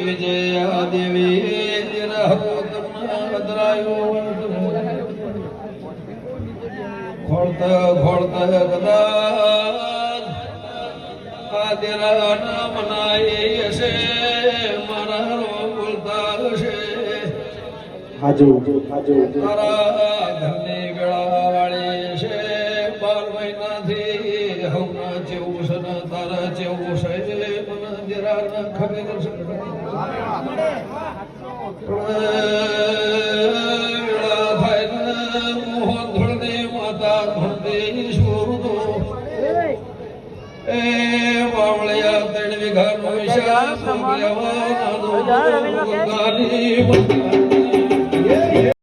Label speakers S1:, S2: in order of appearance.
S1: વિજયા દેવી ખોળતા ખોળતા કદાચ આદિરા ના મનાઈ હશે મારા બોલતા હશે તારા ઘરની વેળા વાળી છે 12 મહિનાથી હમણાં જેવું છે ને તારા જેવું છે મને જરા ના ખબર છે વેળા થાય ને મોહન ધોળની માતા ધોળની સુરતો એ વાવળિયા 3 વીઘાનું વિશાળ